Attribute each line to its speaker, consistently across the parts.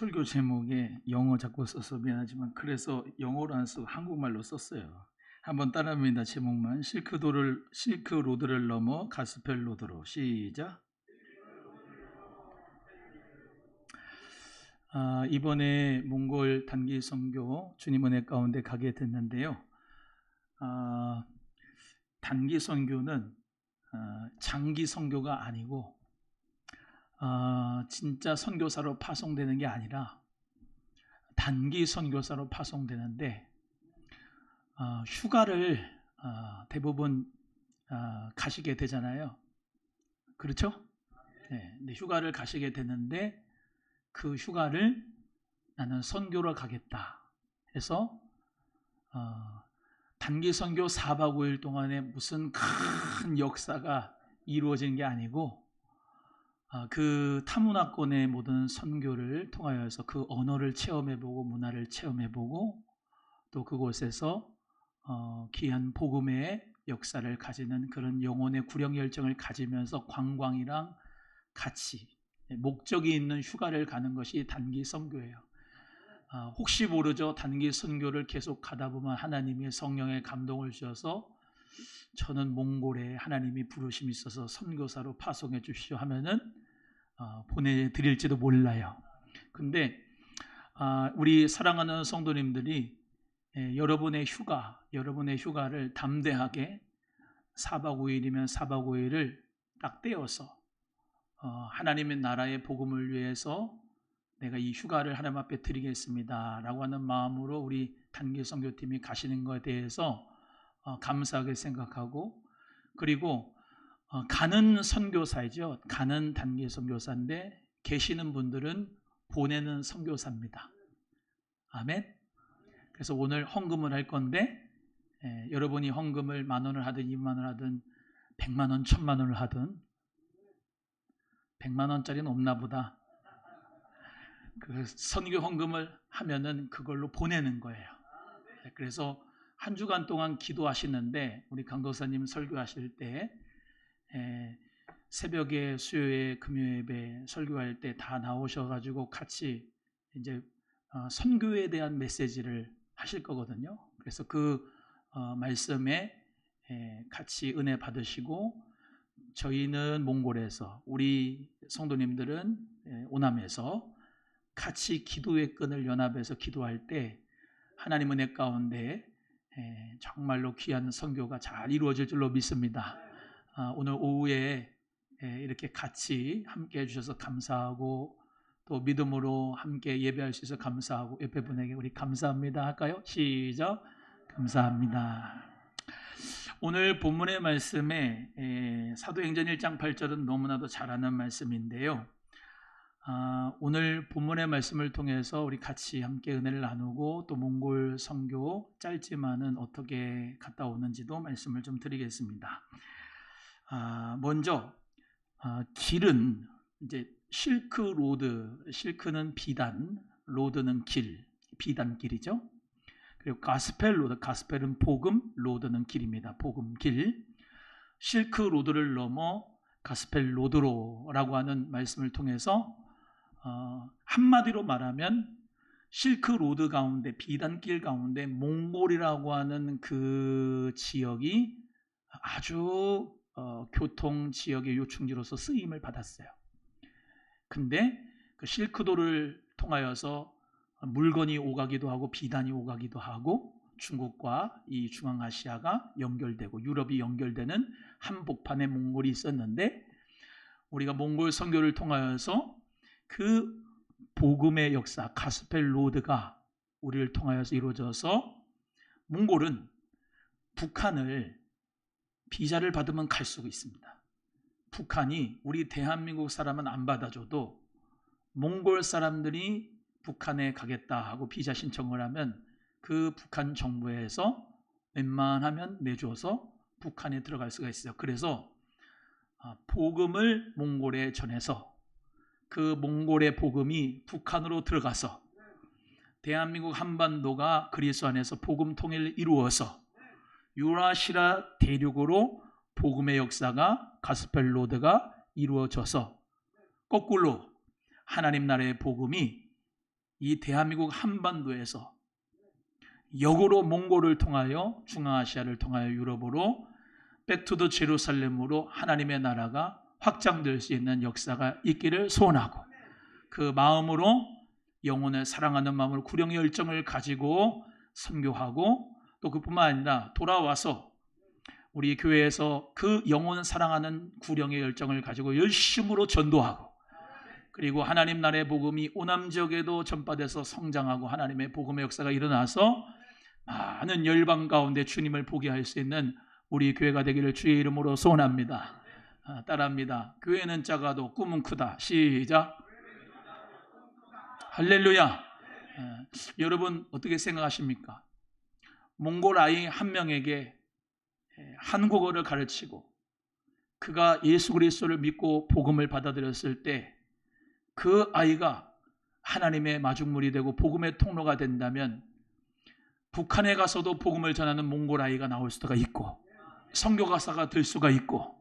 Speaker 1: 설교 제목에 영어 자꾸 써서 미안하지만 그래서 영어로 안 쓰고 한국말로 썼어요. 한번 따라합니다. 제목만 실크로드를 넘어 가스펠 로드로 시작. 이번에 몽골 단기 선교 주님 은혜 가운데 가게 됐는데요. 단기 선교는 장기 선교가 아니고 진짜 선교사로 파송되는 게 아니라 단기 선교사로 파송되는데 휴가를 대부분 가시게 되잖아요. 그렇죠? 네, 근데 휴가를 가시게 되는데 그 휴가를 나는 선교로 가겠다 해서 단기 선교 4박 5일 동안에 무슨 큰 역사가 이루어진 게 아니고 그 타문화권의 모든 선교를 통하여서 그 언어를 체험해보고 문화를 체험해보고 또 그곳에서 귀한 복음의 역사를 가지는 그런 영혼의 구령 열정을 가지면서 관광이랑 같이 목적이 있는 휴가를 가는 것이 단기 선교예요. 혹시 모르죠. 단기 선교를 계속 가다 보면 하나님의 성령의 감동을 주셔서 저는 몽골에 하나님이 부르심이 있어서 선교사로 파송해 주시오 하면은 보내드릴지도 몰라요. 근데 우리 사랑하는 성도님들이 여러분의 휴가를 담대하게 4박 5일이면 4박 5일을 딱 떼어서 하나님의 나라의 복음을 위해서 내가 이 휴가를 하나님 앞에 드리겠습니다 라고 하는 마음으로 우리 단기 선교팀이 가시는 것에 대해서 감사하게 생각하고, 그리고 가는 선교사이죠. 가는 단기 선교사인데 계시는 분들은 보내는 선교사입니다. 아멘. 그래서 오늘 헌금을 할 건데 여러분이 헌금을 10,000원을 하든 20,000원을 하든 100만원, 1,000만원을 하든 100만원짜리는 없나 보다. 그 선교 헌금을 하면은 그걸로 보내는 거예요. 그래서 한 주간 동안 기도하시는데 우리 강도사님 설교하실 때 새벽에 수요에 금요예배 설교할 때 다 나오셔가지고 같이 이제 선교에 대한 메시지를 하실 거거든요. 그래서 그 말씀에 같이 은혜 받으시고, 저희는 몽골에서, 우리 성도님들은 오남에서 같이 기도의 끈을 연합해서 기도할 때 하나님 은혜 가운데 정말로 귀한 선교가 잘 이루어질 줄로 믿습니다. 오늘 오후에 이렇게 같이 함께 해주셔서 감사하고 또 믿음으로 함께 예배할 수 있어서 감사하고 옆에 분에게 우리 감사합니다 할까요? 시작. 감사합니다. 오늘 본문의 말씀에 사도행전 1장 8절은 너무나도 잘 아는 말씀인데요. 오늘 본문의 말씀을 통해서 우리 같이 함께 은혜를 나누고 또 몽골 선교 짧지만은 어떻게 갔다 오는지도 말씀을 좀 드리겠습니다. 먼저 길은 이제 실크 로드, 실크는 비단, 로드는 길, 비단길이죠. 그리고 가스펠 로드, 가스펠은 복음, 로드는 길입니다. 복음 길. 실크 로드를 넘어 가스펠 로드로라고 하는 말씀을 통해서 한마디로 말하면 실크 로드 가운데, 비단길 가운데 몽골이라고 하는 그 지역이 아주 교통 지역의 요충지로서 쓰임을 받았어요. 근데 그 실크도를 통하여서 물건이 오가기도 하고 비단이 오가기도 하고 중국과 이 중앙아시아가 연결되고 유럽이 연결되는 한복판에 몽골이 있었는데, 우리가 몽골 선교를 통하여서 그 복음의 역사 가스펠 로드가 우리를 통하여서 이루어져서 몽골은 북한을 비자를 받으면 갈 수가 있습니다. 북한이 우리 대한민국 사람은 안 받아줘도 몽골 사람들이 북한에 가겠다 하고 비자 신청을 하면 그 북한 정부에서 웬만하면 내줘서 북한에 들어갈 수가 있어요. 그래서 복음을 몽골에 전해서 그 몽골의 복음이 북한으로 들어가서 대한민국 한반도가 그리스도 안에서 복음 통일을 이루어서 유라시아 대륙으로 복음의 역사가 가스펠 로드가 이루어져서 거꾸로 하나님 나라의 복음이 이 대한민국 한반도에서 역으로 몽골을 통하여 중앙아시아를 통하여 유럽으로 백투더 제루살렘으로 하나님의 나라가 확장될 수 있는 역사가 있기를 소원하고, 그 마음으로 영혼을 사랑하는 마음으로 구령의 열정을 가지고 선교하고, 또 그뿐만 아니라 돌아와서 우리 교회에서 그 영혼 사랑하는 구령의 열정을 가지고 열심으로 전도하고, 그리고 하나님 나라의 복음이 오남 지역에도 전파돼서 성장하고 하나님의 복음의 역사가 일어나서 많은 열방 가운데 주님을 보게 할 수 있는 우리 교회가 되기를 주의 이름으로 소원합니다. 따라합니다. 교회는 작아도 꿈은 크다. 시작. 할렐루야. 여러분 어떻게 생각하십니까? 몽골 아이 한 명에게 한국어를 가르치고 그가 예수 그리스도를 믿고 복음을 받아들였을 때 그 아이가 하나님의 마중물이 되고 복음의 통로가 된다면 북한에 가서도 복음을 전하는 몽골 아이가 나올 수가 있고 선교가사가 될 수가 있고,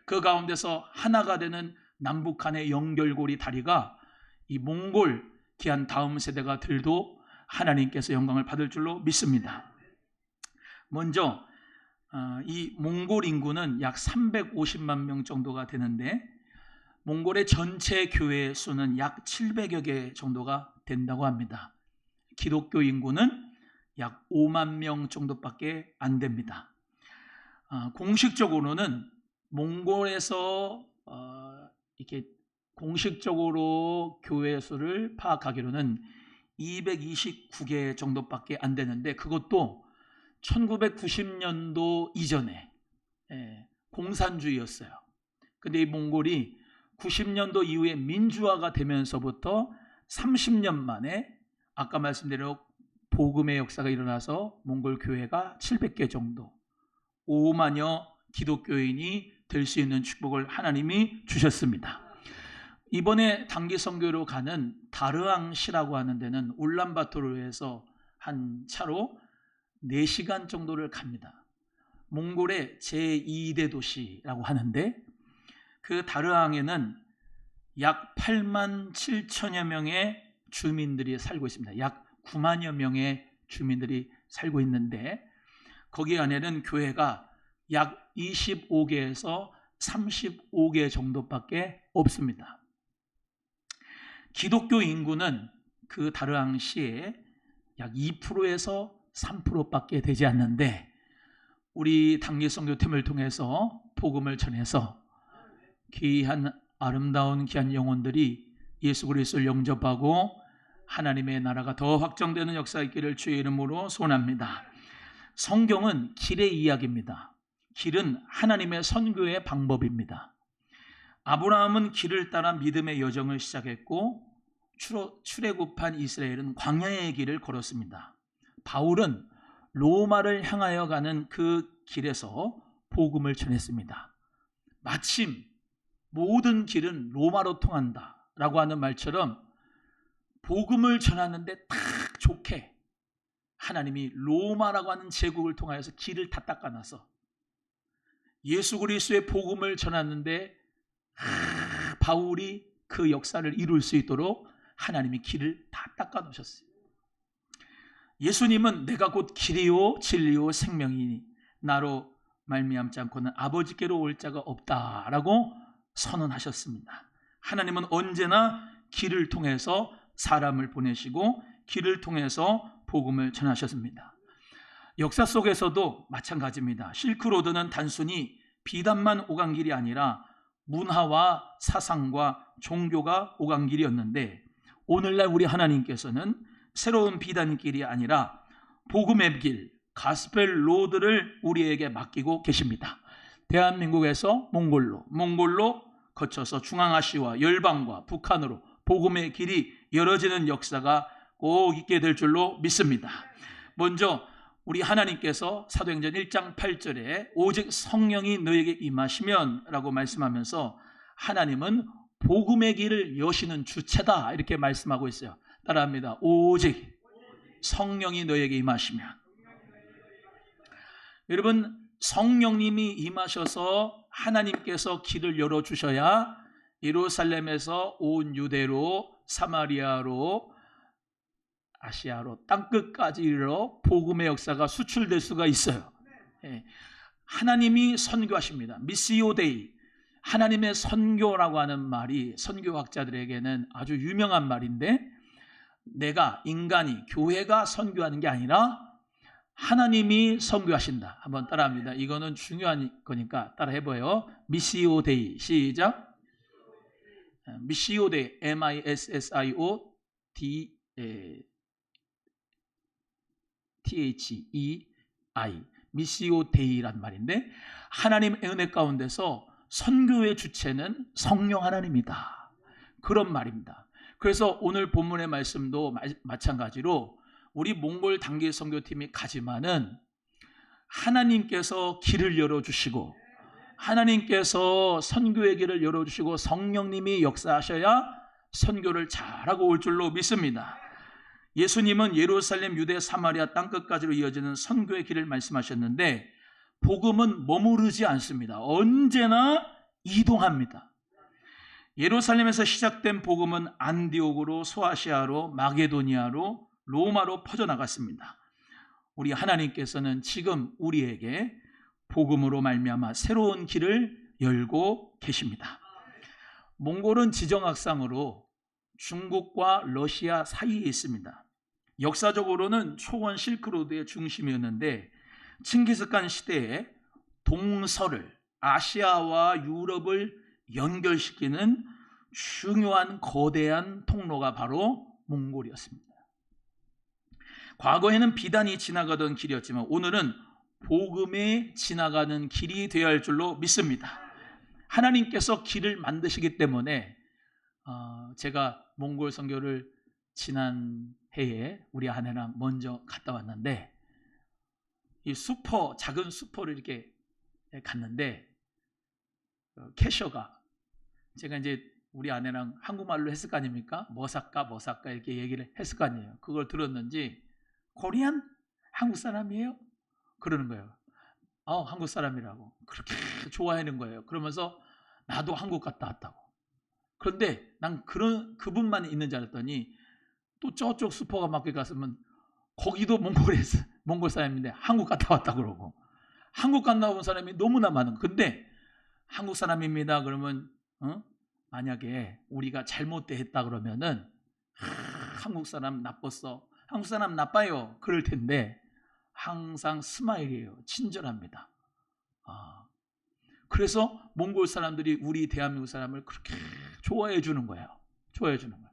Speaker 1: 그 가운데서 하나가 되는 남북한의 연결고리 다리가 이 몽골 귀한 다음 세대가 들도 하나님께서 영광을 받을 줄로 믿습니다. 먼저 이 몽골 인구는 약 350만 명 정도가 되는데 몽골의 전체 교회 수는 약 700여 개 정도가 된다고 합니다. 기독교 인구는 약 5만 명 정도밖에 안 됩니다. 공식적으로는 몽골에서 이렇게 공식적으로 교회 수를 파악하기로는 229개 정도밖에 안 되는데, 그것도 1990년도 이전에 공산주의였어요. 근데 이 몽골이 90년도 이후에 민주화가 되면서부터 30년 만에 아까 말씀드린 복음의 역사가 일어나서 몽골 교회가 700개 정도, 5만여 기독교인이 될 수 있는 축복을 하나님이 주셨습니다. 이번에 단기 선교로 가는 다르앙시라고 하는 데는 울란바토르에서 한 차로 4시간 정도를 갑니다. 몽골의 제2대 도시라고 하는데, 그 다르앙에는 약 8만 7천여 명의 주민들이 살고 있습니다. 약 9만여 명의 주민들이 살고 있는데, 거기 안에는 교회가 약 25개에서 35개 정도밖에 없습니다. 기독교 인구는 그 다르앙시에 약 2%에서 3%밖에 되지 않는데, 우리 단기 선교팀을 통해서 복음을 전해서 귀한 아름다운 귀한 영혼들이 예수 그리스도를 영접하고 하나님의 나라가 더 확장되는 역사가 있기를 주의 이름으로 소원합니다. 성경은 길의 이야기입니다. 길은 하나님의 선교의 방법입니다. 아브라함은 길을 따라 믿음의 여정을 시작했고, 출애굽한 이스라엘은 광야의 길을 걸었습니다. 바울은 로마를 향하여 가는 그 길에서 복음을 전했습니다. 마침 모든 길은 로마로 통한다 라고 하는 말처럼 복음을 전하는데 딱 좋게 하나님이 로마라고 하는 제국을 통하여서 길을 다 닦아놔서 예수 그리스도의 복음을 전하는데 바울이 그 역사를 이룰 수 있도록 하나님이 길을 다 닦아놓으셨어요. 예수님은 내가 곧 길이요 진리요 생명이니 나로 말미암지 않고는 아버지께로 올 자가 없다라고 선언하셨습니다. 하나님은 언제나 길을 통해서 사람을 보내시고 길을 통해서 복음을 전하셨습니다. 역사 속에서도 마찬가지입니다. 실크로드는 단순히 비단만 오간 길이 아니라 문화와 사상과 종교가 오간 길이었는데, 오늘날 우리 하나님께서는 새로운 비단길이 아니라 복음의 길, 가스펠 로드를 우리에게 맡기고 계십니다. 대한민국에서 몽골로 거쳐서 중앙아시아와 열방과 북한으로 복음의 길이 열어지는 역사가 꼭 있게 될 줄로 믿습니다. 먼저 우리 하나님께서 사도행전 1장 8절에 오직 성령이 너에게 임하시면 라고 말씀하면서 하나님은 복음의 길을 여시는 주체다 이렇게 말씀하고 있어요. 따라합니다. 오직 성령이 너에게 임하시면. 여러분, 성령님이 임하셔서 하나님께서 길을 열어주셔야 예루살렘에서 온 유대로 사마리아로 아시아로 땅끝까지 이르러 복음의 역사가 수출될 수가 있어요. 예. 하나님이 선교하십니다. 미시오 데이. 하나님의 선교라고 하는 말이 선교학자들에게는 아주 유명한 말인데, 내가, 인간이, 교회가 선교하는 게 아니라 하나님이 선교하신다. 한번 따라합니다. 이거는 중요한 거니까 따라 해봐요. 미시오 데이. 시작. 미시오 데이. MISSIOTHEI. 미시오 데이란 말인데, 하나님의 은혜 가운데서 선교의 주체는 성령 하나님이다. 그런 말입니다. 그래서 오늘 본문의 말씀도 마찬가지로 우리 몽골 단기 선교팀이 가지만은 하나님께서 길을 열어주시고, 하나님께서 선교의 길을 열어주시고 성령님이 역사하셔야 선교를 잘하고 올 줄로 믿습니다. 예수님은 예루살렘, 유대, 사마리아 땅끝까지로 이어지는 선교의 길을 말씀하셨는데, 복음은 머무르지 않습니다. 언제나 이동합니다. 예루살렘에서 시작된 복음은 안디옥으로, 소아시아로, 마게도니아로, 로마로 퍼져나갔습니다. 우리 하나님께서는 지금 우리에게 복음으로 말미암아 새로운 길을 열고 계십니다. 몽골은 지정학상으로 중국과 러시아 사이에 있습니다. 역사적으로는 초원 실크로드의 중심이었는데, 칭기스칸 시대에 동서를, 아시아와 유럽을 연결시키는 중요한 거대한 통로가 바로 몽골이었습니다. 과거에는 비단이 지나가던 길이었지만 오늘은 복음에 지나가는 길이 되어야 할 줄로 믿습니다. 하나님께서 길을 만드시기 때문에 제가 몽골 선교를 지난 해에 우리 아내랑 먼저 갔다 왔는데, 이 슈퍼, 작은 슈퍼를 이렇게 갔는데, 캐셔가, 제가 이제 우리 아내랑 한국말로 했을 거 아닙니까? 뭐 살까 이렇게 얘기를 했을 거 아니에요. 그걸 들었는지 코리안? 한국 사람이에요? 그러는 거예요. 한국 사람이라고 그렇게 좋아하는 거예요. 그러면서 나도 한국 갔다 왔다고. 그런데 난 그분만 있는 줄 알았더니 또 저쪽 슈퍼가 막게 갔으면 거기도 몽골 사람인데 한국 갔다 왔다 그러고, 한국 갔다 온 사람이 너무나 많은. 근데 한국 사람입니다 그러면 만약에 우리가 잘못됐다 그러면은 한국 사람 나빴어, 한국 사람 나빠요 그럴 텐데, 항상 스마일이에요. 친절합니다. 그래서 몽골 사람들이 우리 대한민국 사람을 그렇게 좋아해 주는 거예요. 좋아해 주는 거예요.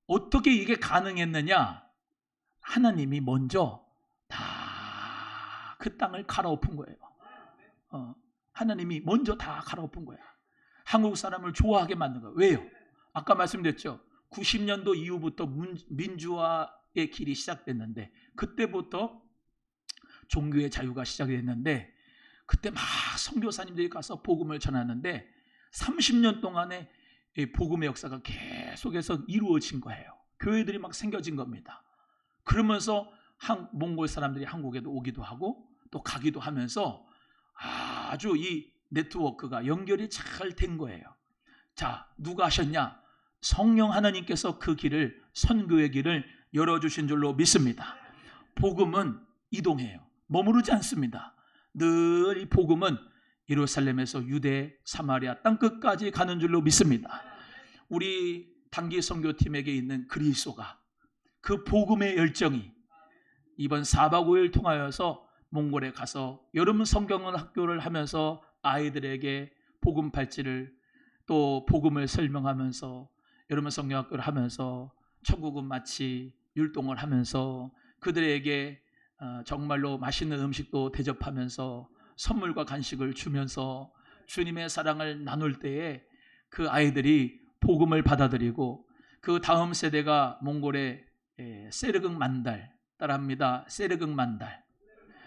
Speaker 1: 어떻게 이게 가능했느냐? 하나님이 먼저 다 그 땅을 갈아엎은 거예요. 하나님이 먼저 다 갈아엎은 거야. 한국 사람을 좋아하게 만든 거예요. 왜요? 아까 말씀드렸죠. 90년도 이후부터 민주화의 길이 시작됐는데, 그때부터 종교의 자유가 시작이 됐는데, 그때 막 선교사님들이 가서 복음을 전하는데 30년 동안에 복음의 역사가 계속해서 이루어진 거예요. 교회들이 막 생겨진 겁니다. 그러면서 몽골 사람들이 한국에도 오기도 하고 또 가기도 하면서 아주 이 네트워크가 연결이 잘 된 거예요. 자, 누가 하셨냐? 성령 하나님께서 그 길을, 선교의 길을 열어주신 줄로 믿습니다. 복음은 이동해요. 머무르지 않습니다. 늘 이 복음은 예루살렘에서 유대, 사마리아 땅끝까지 가는 줄로 믿습니다. 우리 단기 선교팀에게 있는 그리스도가, 그 복음의 열정이 이번 4박 5일 통하여서 몽골에 가서 여름 성경을 학교를 하면서 아이들에게 복음 발찌를, 또 복음을 설명하면서 여름 성경학교를 하면서 천국은 마치 율동을 하면서 그들에게 정말로 맛있는 음식도 대접하면서 선물과 간식을 주면서 주님의 사랑을 나눌 때에 그 아이들이 복음을 받아들이고, 그 다음 세대가 몽골의 세르극 만달, 따라합니다. 세르극 만달.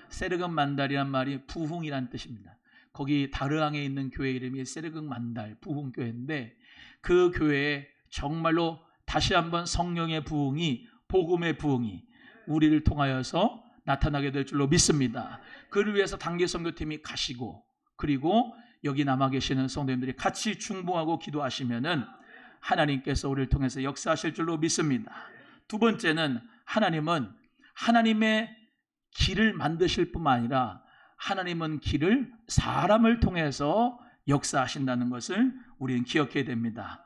Speaker 1: 세르극 만달이란 말이 부흥이란 뜻입니다. 거기 다르항에 있는 교회 이름이 세르극 만달 부흥교회인데, 그 교회에 정말로 다시 한번 성령의 부흥이, 복음의 부흥이 우리를 통하여서 나타나게 될 줄로 믿습니다. 그를 위해서 단기 선교팀이 가시고, 그리고 여기 남아 계시는 성도님들이 같이 중보하고 기도하시면은 하나님께서 우리를 통해서 역사하실 줄로 믿습니다. 두 번째는 하나님은 하나님의 길을 만드실 뿐만 아니라 하나님은 길을 사람을 통해서 역사하신다는 것을 우리는 기억해야 됩니다.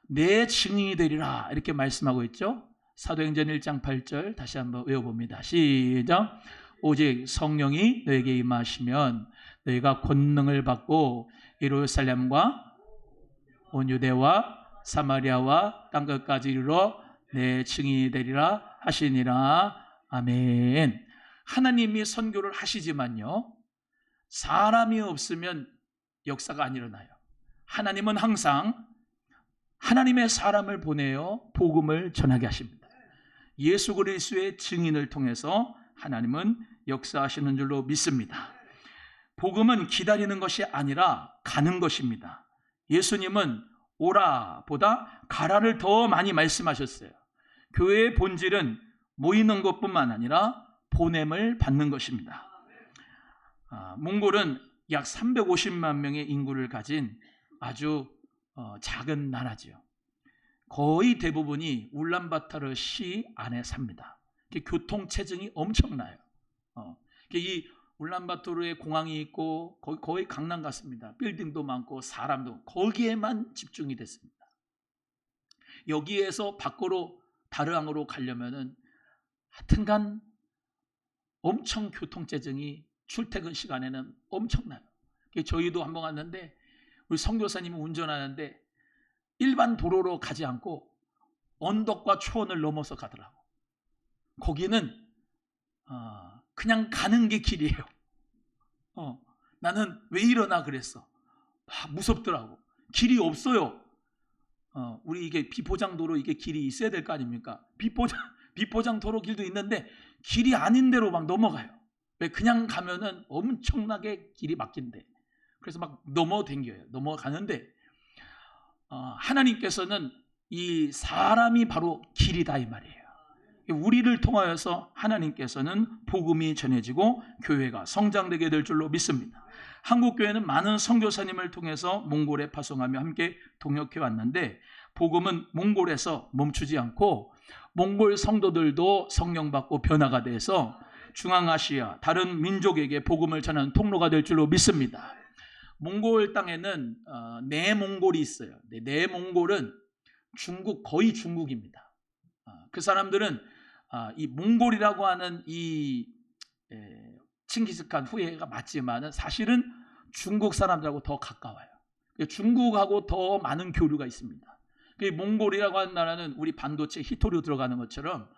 Speaker 1: 내 증인이 되리라 이렇게 말씀하고 있죠. 사도행전 1장 8절 다시 한번 외워봅니다. 시작. 오직 성령이 너에게 임하시면 너희가 권능을 받고 예루살렘과 온 유대와 사마리아와 땅끝까지 이르러 내 증인이 되리라 하시니라. 아멘. 하나님이 선교를 하시지만요, 사람이 없으면 역사가 안 일어나요. 하나님은 항상 하나님의 사람을 보내어 복음을 전하게 하십니다. 예수 그리스도의 증인을 통해서 하나님은 역사하시는 줄로 믿습니다. 복음은 기다리는 것이 아니라 가는 것입니다. 예수님은 오라 보다 가라를 더 많이 말씀하셨어요. 교회의 본질은 모이는 것뿐만 아니라 보냄을 받는 것입니다. 몽골은 약 350만 명의 인구를 가진 아주 작은 나라지요. 거의 대부분이 울란바토르 시 안에 삽니다. 교통체증이 엄청나요. 이 울란바토르에 공항이 있고 거의 강남 같습니다. 빌딩도 많고 사람도 거기에만 집중이 됐습니다. 여기에서 밖으로 다르항으로 가려면은 하여튼간 엄청 교통체증이 출퇴근 시간에는 엄청나요. 저희도 한번 갔는데 우리 선교사님이 운전하는데 일반 도로로 가지 않고 언덕과 초원을 넘어서 가더라고. 거기는 그냥 가는 게 길이에요. 나는 왜 이러나 그랬어. 무섭더라고. 길이 없어요. 우리 이게 비포장도로 이게 길이 있어야 될 거 아닙니까? 비포장 도로 길도 있는데 길이 아닌 데로 막 넘어가요. 왜? 그냥 가면은 엄청나게 길이 막힌대. 그래서 막 넘어가는데 하나님께서는 이 사람이 바로 길이다 이 말이에요. 우리를 통하여서 하나님께서는 복음이 전해지고 교회가 성장되게 될 줄로 믿습니다. 한국교회는 많은 선교사님을 통해서 몽골에 파송하며 함께 동역해 왔는데 복음은 몽골에서 멈추지 않고 몽골 성도들도 성령 받고 변화가 돼서 중앙아시아 다른 민족에게 복음을 전하는 통로가 될 줄로 믿습니다. 몽골 땅에는 내몽골이 있어요. 내몽골은 거의 중국입니다. 그 사람들은 이 몽골이라고 하는 이 칭기스칸 후예가 맞지만은 사실은 중국 사람들하고 더 가까워요. 중국하고 더 많은 교류가 있습니다. 몽골이라고 하는 나라는 우리 반도체 히토류 들어가는 것처럼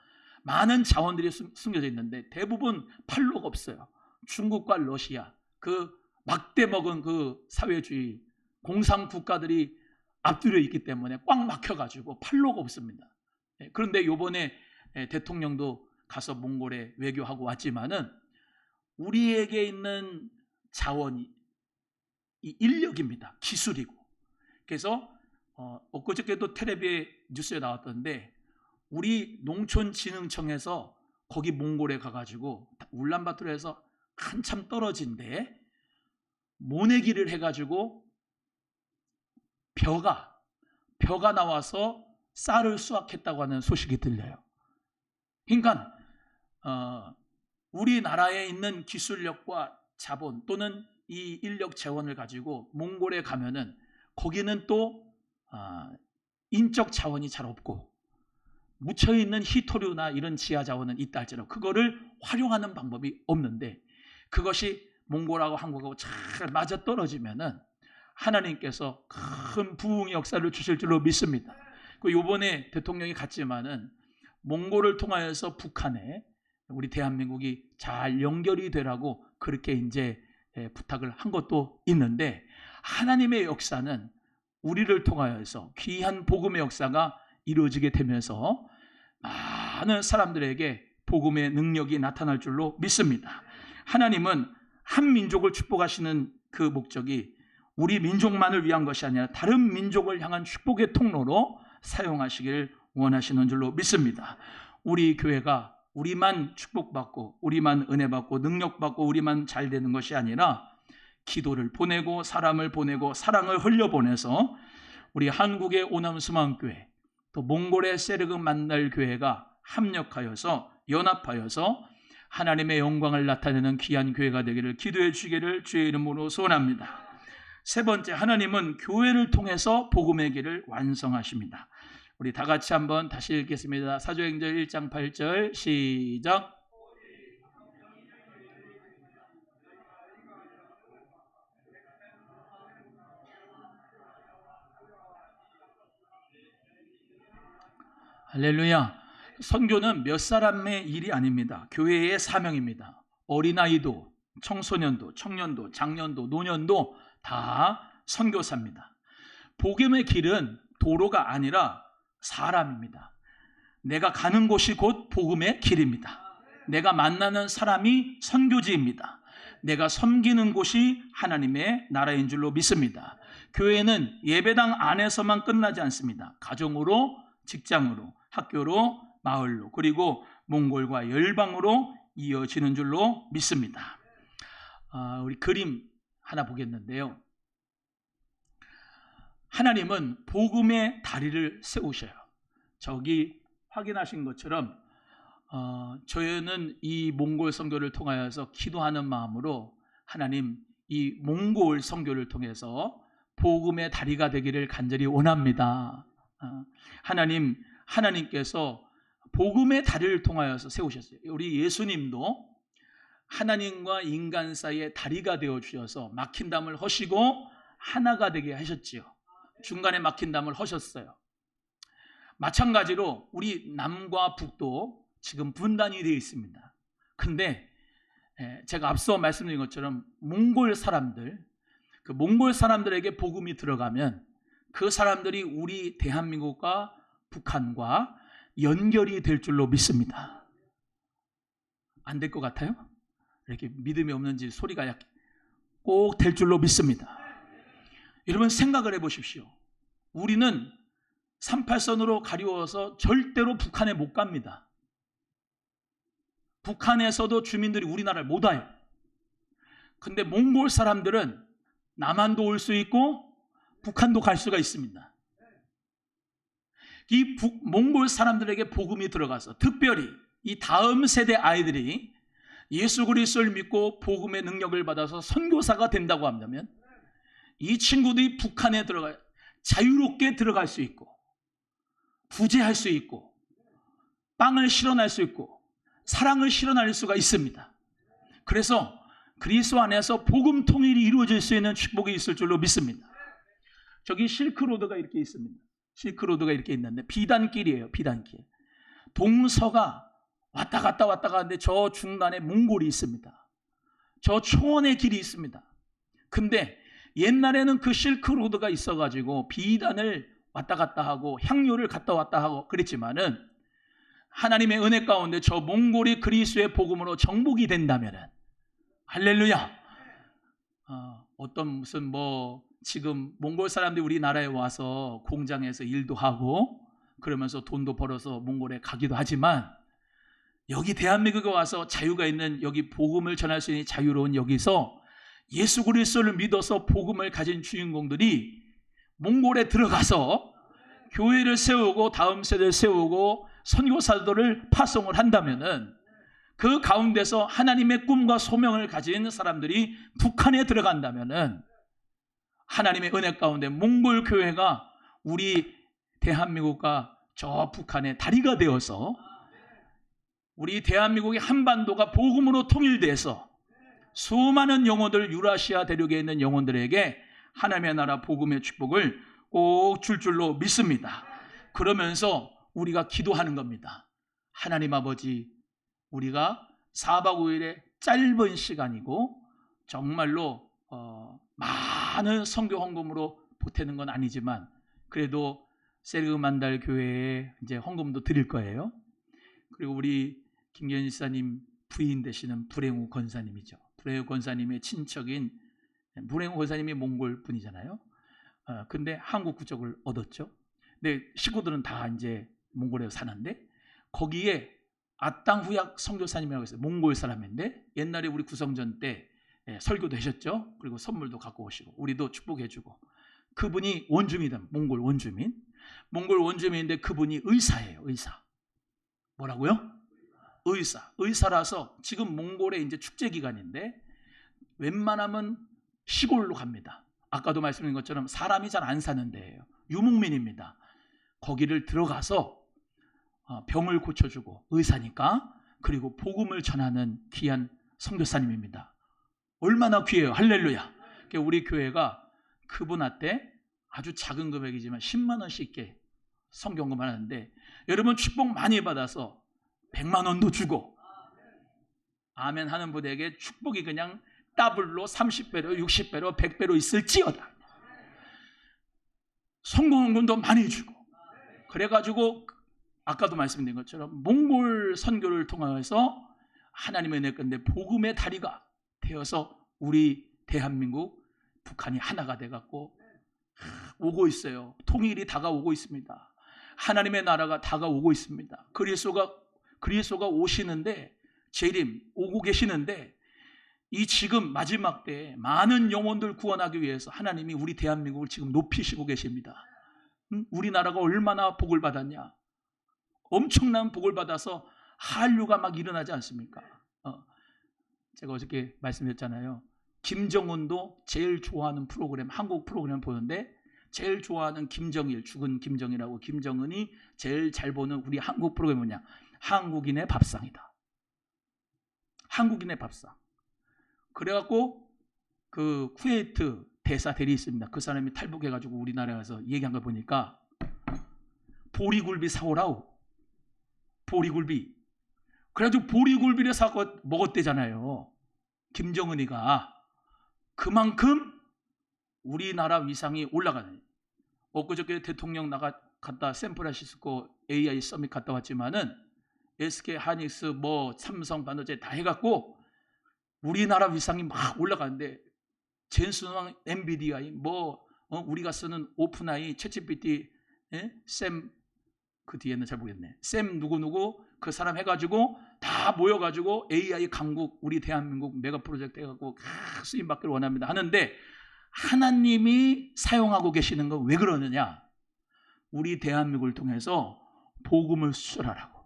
Speaker 1: 많은 자원들이 숨겨져 있는데 대부분 팔로가 없어요. 중국과 러시아 그 막대 먹은 그 사회주의 공산 국가들이 앞들여 있기 때문에 꽉 막혀가지고 팔로가 없습니다. 그런데 이번에 대통령도 가서 몽골에 외교하고 왔지만은 우리에게 있는 자원이 이 인력입니다. 기술이고. 그래서 엊그저께도 텔레비에 뉴스에 나왔던데 우리 농촌진흥청에서 거기 몽골에 가가지고 울란바토르에서 한참 떨어진 데 모내기를 해가지고 벼가 나와서 쌀을 수확했다고 하는 소식이 들려요. 그러니까 우리나라에 있는 기술력과 자본 또는 이 인력 재원을 가지고 몽골에 가면은 거기는 또 인적 자원이 잘 없고 묻혀있는 히토류나 이런 지하 자원은 있다 할지라도 그거를 활용하는 방법이 없는데 그것이 몽골하고 한국하고 잘 맞아떨어지면은 하나님께서 큰 부흥의 역사를 주실 줄로 믿습니다. 이번에 대통령이 갔지만은 몽골을 통하여서 북한에 우리 대한민국이 잘 연결이 되라고 그렇게 이제 부탁을 한 것도 있는데 하나님의 역사는 우리를 통하여서 귀한 복음의 역사가 이루어지게 되면서 많은 사람들에게 복음의 능력이 나타날 줄로 믿습니다. 하나님은 한 민족을 축복하시는 그 목적이 우리 민족만을 위한 것이 아니라 다른 민족을 향한 축복의 통로로 사용하시길 원하시는 줄로 믿습니다. 우리 교회가 우리만 축복받고 우리만 은혜받고 능력받고 우리만 잘 되는 것이 아니라 기도를 보내고 사람을 보내고 사랑을 흘려보내서 우리 한국의 오남수만교회 또 몽골의 세르금 만날 교회가 합력하여서 연합하여서 하나님의 영광을 나타내는 귀한 교회가 되기를 기도해 주시기를 주의 이름으로 소원합니다. 세 번째, 하나님은 교회를 통해서 복음의 길을 완성하십니다. 우리 다 같이 한번 다시 읽겠습니다. 사도행전 1장 8절 시작. 할렐루야. 선교는 몇 사람의 일이 아닙니다. 교회의 사명입니다. 어린아이도, 청소년도, 청년도, 장년도, 노년도 다 선교사입니다. 복음의 길은 도로가 아니라 사람입니다. 내가 가는 곳이 곧 복음의 길입니다. 내가 만나는 사람이 선교지입니다. 내가 섬기는 곳이 하나님의 나라인 줄로 믿습니다. 교회는 예배당 안에서만 끝나지 않습니다. 가정으로, 직장으로, 학교로, 마을로, 그리고 몽골과 열방으로 이어지는 줄로 믿습니다. 우리 그림 하나 보겠는데요. 하나님은 복음의 다리를 세우셔요. 저기 확인하신 것처럼 저희는 이 몽골 선교를 통하여서 기도하는 마음으로 하나님, 이 몽골 선교를 통해서 복음의 다리가 되기를 간절히 원합니다. 하나님께서 복음의 다리를 통하여서 세우셨어요. 우리 예수님도 하나님과 인간 사이에 다리가 되어 주셔서 막힌 담을 허시고 하나가 되게 하셨지요. 중간에 막힌 담을 허셨어요. 마찬가지로 우리 남과 북도 지금 분단이 되어 있습니다. 근데 제가 앞서 말씀드린 것처럼 몽골 사람들에게 복음이 들어가면 그 사람들이 우리 대한민국과 북한과 연결이 될 줄로 믿습니다. 안 될 것 같아요? 이렇게 믿음이 없는지 소리가 약해. 꼭 될 줄로 믿습니다. 여러분 생각을 해보십시오. 우리는 38선으로 가리워서 절대로 북한에 못 갑니다. 북한에서도 주민들이 우리나라를 못 와요. 근데 몽골 사람들은 남한도 올 수 있고 북한도 갈 수가 있습니다. 이 몽골 사람들에게 복음이 들어가서 특별히 이 다음 세대 아이들이 예수 그리스도를 믿고 복음의 능력을 받아서 선교사가 된다고 한다면 이 친구들이 북한에 들어가 자유롭게 들어갈 수 있고 부재할 수 있고 빵을 실어날 수 있고 사랑을 실어날 수가 있습니다. 그래서 그리스도 안에서 복음 통일이 이루어질 수 있는 축복이 있을 줄로 믿습니다. 저기 실크로드가 이렇게 있습니다. 실크로드가 이렇게 있는데 비단길이에요. 비단길. 동서가 왔다 갔다 하는데 저 중간에 몽골이 있습니다. 저 초원의 길이 있습니다. 근데 옛날에는 그 실크로드가 있어가지고 비단을 왔다 갔다 하고 향료를 갔다 왔다 하고 그랬지만은 하나님의 은혜 가운데 저 몽골이 그리스도의 복음으로 정복이 된다면은 할렐루야. 무슨 지금 몽골 사람들이 우리나라에 와서 공장에서 일도 하고 그러면서 돈도 벌어서 몽골에 가기도 하지만 여기 대한민국에 와서 자유가 있는 여기 복음을 전할 수 있는 자유로운 여기서 예수 그리스도를 믿어서 복음을 가진 주인공들이 몽골에 들어가서 교회를 세우고 다음 세대를 세우고 선교사들을 파송을 한다면은 그 가운데서 하나님의 꿈과 소명을 가진 사람들이 북한에 들어간다면은 하나님의 은혜 가운데 몽골 교회가 우리 대한민국과 저 북한의 다리가 되어서 우리 대한민국의 한반도가 복음으로 통일돼서 수많은 영혼들, 유라시아 대륙에 있는 영혼들에게 하나님의 나라 복음의 축복을 꼭 줄 줄로 믿습니다. 그러면서 우리가 기도하는 겁니다. 하나님 아버지, 우리가 4박 5일의 짧은 시간이고 정말로 많은 선교 헌금으로 보태는 건 아니지만 그래도 세르만달 교회에 이제 헌금도 드릴 거예요. 그리고 우리 김경현 지사님 부인 되시는 불행우 권사님이죠. 불행우 권사님의 친척인 불행우 권사님이 몽골 분이잖아요. 근데 한국 국적을 얻었죠. 근데 식구들은 다 이제 몽골에서 사는데 거기에 아땅후약 선교사님이라고 있어요. 몽골 사람인데 옛날에 우리 구성전 때 설교도 하셨죠. 그리고 선물도 갖고 오시고 우리도 축복해주고 그분이 원주민이다. 몽골 원주민인데 그분이 의사예요. 의사. 뭐라고요? 의사라서 지금 몽골의 이제 축제 기간인데 웬만하면 시골로 갑니다. 아까도 말씀드린 것처럼 사람이 잘 안 사는 데예요. 유목민입니다. 거기를 들어가서 병을 고쳐주고 의사니까, 그리고 복음을 전하는 귀한 선교사님입니다. 얼마나 귀해요. 할렐루야. 우리 교회가 그분한테 아주 작은 금액이지만 10만 원씩게 성경금 하는데, 여러분 축복 많이 받아서 100만 원도 주고 아멘 하는 분에게 축복이 그냥 더블로 30배로 60배로 100배로 있을지어다. 성공금도 많이 주고, 그래가지고 아까도 말씀드린 것처럼 몽골 선교를 통해서 하나님의 은혜 건데 복음의 다리가 되어서 우리 대한민국, 북한이 하나가 돼갖고 오고 있어요. 통일이 다가오고 있습니다. 하나님의 나라가 다가오고 있습니다. 그리스도가 오시는데, 재림 오고 계시는데, 이 지금 마지막 때에 많은 영혼들 구원하기 위해서 하나님이 우리 대한민국을 지금 높이시고 계십니다. 우리나라가 얼마나 복을 받았냐. 엄청난 복을 받아서 한류가 막 일어나지 않습니까? 제가 어저께 말씀드렸잖아요. 김정은도 제일 좋아하는 프로그램, 한국 프로그램 보는데 제일 좋아하는 김정일, 죽은 김정일하고 김정은이 제일 잘 보는 우리 한국 프로그램이 뭐냐? 한국인의 밥상이다. 한국인의 밥상. 그래갖고 그 쿠웨이트 대사 대리 있습니다. 그 사람이 탈북해가지고 우리나라에 가서 얘기한 걸 보니까 보리굴비 사오라우. 보리굴비. 그래가지고 보리굴비를 사고 먹었대잖아요. 김정은이가. 그만큼 우리나라 위상이 올라가는. 엊그저께 대통령 갔다 샌프란시스코 AI 서밋 갔다 왔지만은 SK 하이닉스 삼성 반도체 다 해갖고 우리나라 위상이 막 올라가는데, 젠슨왕 엔비디아 우리가 쓰는 오픈AI, 챗GPT, 샘 그 뒤에는 잘 모르겠네. 샘 누구누구 그 사람 해가지고 다 모여가지고 AI 강국 우리 대한민국 메가 프로젝트 해갖고 쓰임 받기를 원합니다 하는데, 하나님이 사용하고 계시는 건 왜 그러느냐? 우리 대한민국을 통해서 복음을 수출하라고.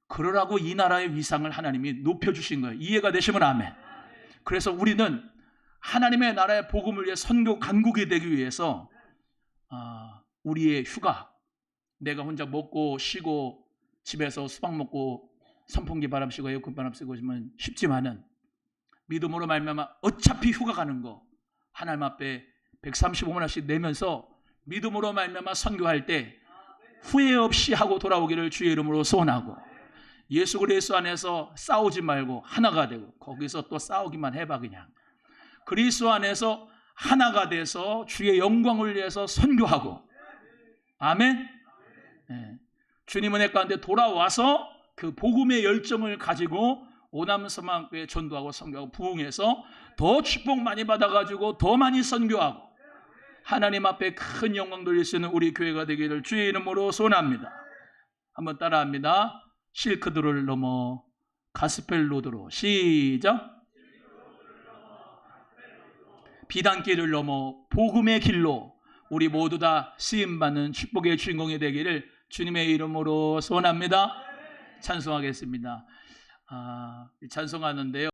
Speaker 1: 그러라고 이 나라의 위상을 하나님이 높여주신 거예요. 이해가 되시면 아멘. 그래서 우리는 하나님의 나라의 복음을 위해 선교 강국이 되기 위해서 우리의 휴가, 내가 혼자 먹고 쉬고 집에서 수박 먹고 선풍기 바람 쐬고 에어컨 바람 쐬고 있으면 쉽지만은, 믿음으로 말미암아 어차피 휴가 가는 거 하나님 앞에 135만 원씩 내면서 믿음으로 말미암아 선교할 때 후회 없이 하고 돌아오기를 주의 이름으로 소원하고, 예수 그리스도 안에서 싸우지 말고 하나가 되고, 거기서 또 싸우기만 해봐. 그냥 그리스도 안에서 하나가 돼서 주의 영광을 위해서 선교하고, 아멘. 네. 주님 은혜 가운데 돌아와서 그 복음의 열정을 가지고 오남서만교회 전도하고 선교하고 부흥해서 더 축복 많이 받아가지고 더 많이 선교하고 하나님 앞에 큰 영광 돌릴 수 있는 우리 교회가 되기를 주의 이름으로 소원합니다. 한번 따라합니다. 실크도를 넘어 가스펠 로드로. 시작. 비단길을 넘어 복음의 길로 우리 모두 다 쓰임받는 축복의 주인공이 되기를 주님의 이름으로 소원합니다. 찬송하겠습니다. 찬송하는데요.